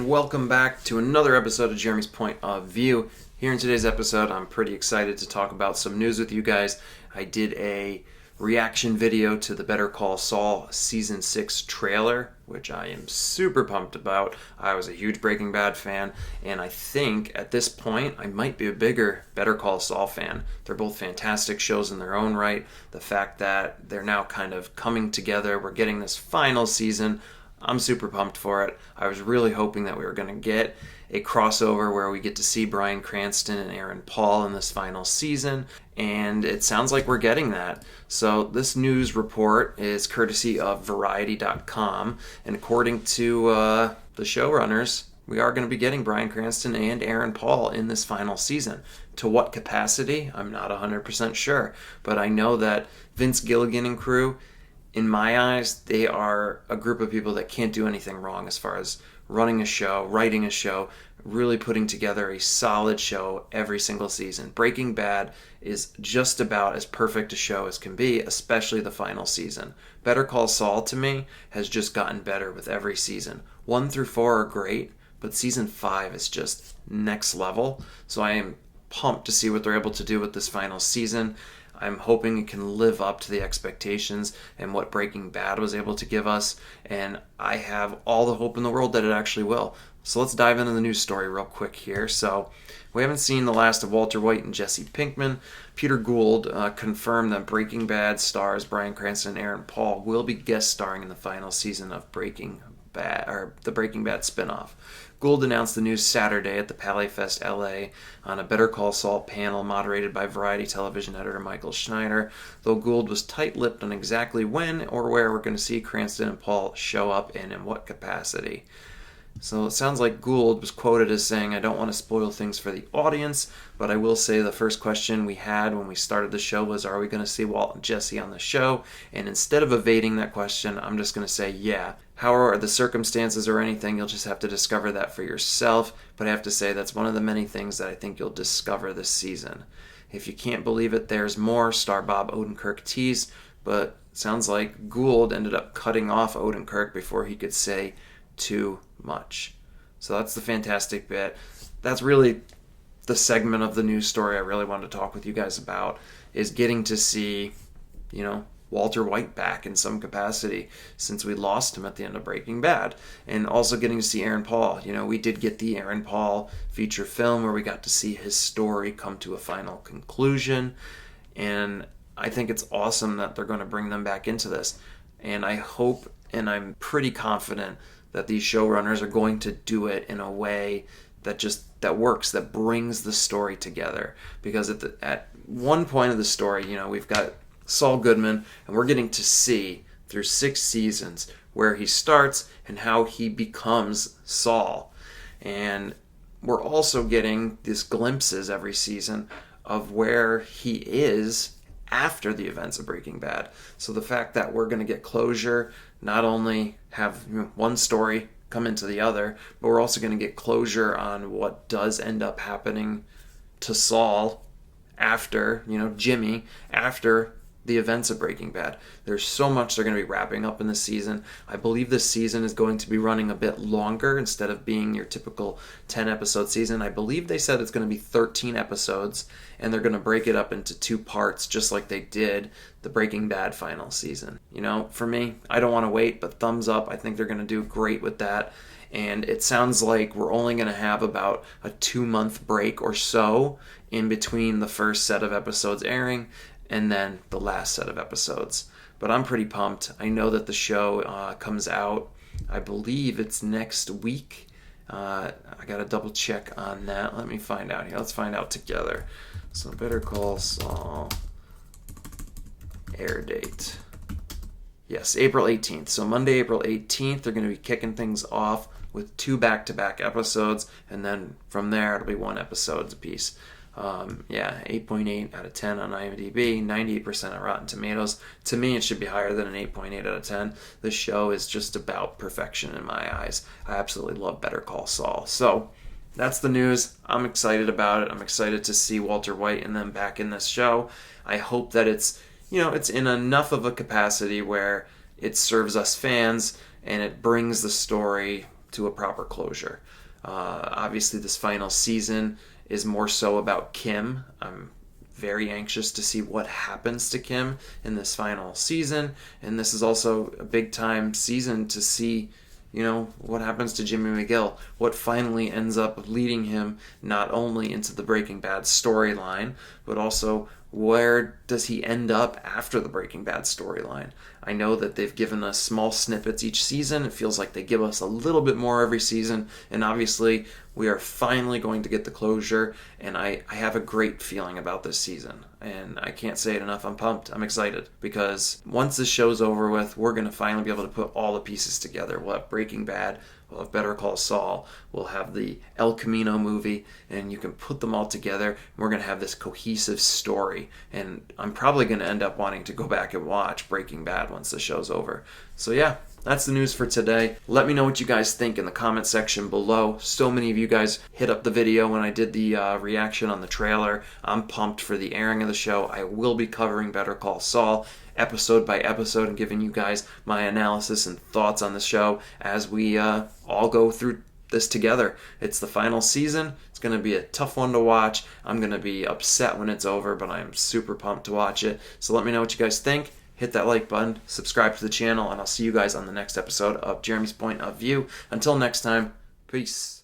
welcome back to another episode of Jeremy's Point of View. Here in today's episode, I'm pretty excited to talk about some news with you guys. I did a reaction video to the Better Call Saul Season 6 trailer, which I am super pumped about. I was a huge Breaking Bad fan, and I think at this point I might be a bigger Better Call Saul fan. They're both fantastic shows in their own right. The fact that they're now kind of coming together, we're getting this final season, I'm super pumped for it. I was really hoping that we were going to get a crossover where we get to see Bryan Cranston and Aaron Paul in this final season, and it sounds like we're getting that. So this news report is courtesy of Variety.com, and according to the showrunners, we are going to be getting Bryan Cranston and Aaron Paul in this final season. To what capacity? I'm not 100% sure, but I know that Vince Gilligan and crew, in my eyes, they are a group of people that can't do anything wrong as far as running a show, writing a show, really putting together a solid show every single season. Breaking Bad is just about as perfect a show as can be, especially the final season. Better Call Saul, to me, has just gotten better with every season. 1 through 4 are great, but season 5 is just next level. So I am pumped to see what they're able to do with this final season. I'm hoping it can live up to the expectations and what Breaking Bad was able to give us, and I have all the hope in the world that it actually will. So let's dive into the news story real quick here. So we haven't seen the last of Walter White and Jesse Pinkman. Peter Gould confirmed that Breaking Bad stars Bryan Cranston and Aaron Paul will be guest starring in the final season of Breaking Bad, or the Breaking Bad spinoff. Gould announced the news Saturday at the Palais Fest LA on a Better Call Saul panel moderated by Variety television editor Michael Schneider, though Gould was tight-lipped on exactly when or where we're going to see Cranston and Paul show up and in what capacity. So it sounds like Gould was quoted as saying, "I don't want to spoil things for the audience, but I will say the first question we had when we started the show was, are we going to see Walt and Jesse on the show? And instead of evading that question, I'm just going to say, yeah. How are the circumstances or anything, you'll just have to discover that for yourself, but I have to say that's one of the many things that I think you'll discover this season. If you can't believe it, there's more," star Bob Odenkirk teased, but sounds like Gould ended up cutting off Odenkirk before he could say too much. So that's the fantastic bit. That's really the segment of the news story I really wanted to talk with you guys about, is getting to see, Walter White back in some capacity since we lost him at the end of Breaking Bad, and also getting to see Aaron Paul. We did get the Aaron Paul feature film where we got to see his story come to a final conclusion, and I think it's awesome that they're going to bring them back into this, and I hope, and I'm pretty confident that these showrunners are going to do it in a way that works, that brings the story together, because at one point of the story, we've got Saul Goodman, and we're getting to see through 6 seasons where he starts and how he becomes Saul. And we're also getting these glimpses every season of where he is after the events of Breaking Bad. So the fact that we're going to get closure, not only have one story come into the other, but we're also going to get closure on what does end up happening to Saul after, Jimmy, after the events of Breaking Bad. There's so much they're going to be wrapping up in this season. I believe this season is going to be running a bit longer instead of being your typical 10-episode season. I believe they said it's going to be 13 episodes, and they're going to break it up into 2 parts, just like they did the Breaking Bad final season. For me, I don't want to wait, but thumbs up. I think they're going to do great with that. And it sounds like we're only going to have about a 2-month break or so in between the first set of episodes airing and then the last set of episodes. But I'm pretty pumped. I know that the show comes out, I believe it's next week. I gotta double check on that. Let me find out here. Let's find out together. So Better Call Saul air date. Yes, April 18th. So Monday, April 18th, they're going to be kicking things off with 2 back-to-back episodes, and then from there it'll be 1 episode apiece. 8.8 out of 10 on IMDb, 98% on Rotten Tomatoes. To me, it should be higher than an 8.8 out of 10. This show is just about perfection in my eyes. I absolutely love Better Call Saul. So that's the news. I'm excited about it. I'm excited to see Walter White and them back in this show. I hope that it's in enough of a capacity where it serves us fans and it brings the story to a proper closure. Obviously, this final season is more so about Kim. I'm very anxious to see what happens to Kim in this final season, and this is also a big time season to see, what happens to Jimmy McGill, what finally ends up leading him not only into the Breaking Bad storyline, but also where does he end up after the Breaking Bad storyline. I know that they've given us small snippets each season. It feels like they give us a little bit more every season, and obviously we are finally going to get the closure, and I have a great feeling about this season, and I can't say it enough. I'm pumped. I'm excited, because once this show's over with, we're going to finally be able to put all the pieces together. We'll have Breaking Bad, we'll have Better Call Saul, we'll have the El Camino movie, and you can put them all together, and we're going to have this cohesive story, and I'm probably going to end up wanting to go back and watch Breaking Bad once the show's over. So yeah, that's the news for today. Let me know what you guys think in the comment section below. So many of you guys hit up the video when I did the reaction on the trailer. I'm pumped for the airing of the show. I will be covering Better Call Saul episode by episode and giving you guys my analysis and thoughts on the show as we all go through this together. It's the final season. It's going to be a tough one to watch. I'm going to be upset when it's over, but I'm super pumped to watch it. So let me know what you guys think. Hit that like button, subscribe to the channel, and I'll see you guys on the next episode of Jeremy's Point of View. Until next time, peace.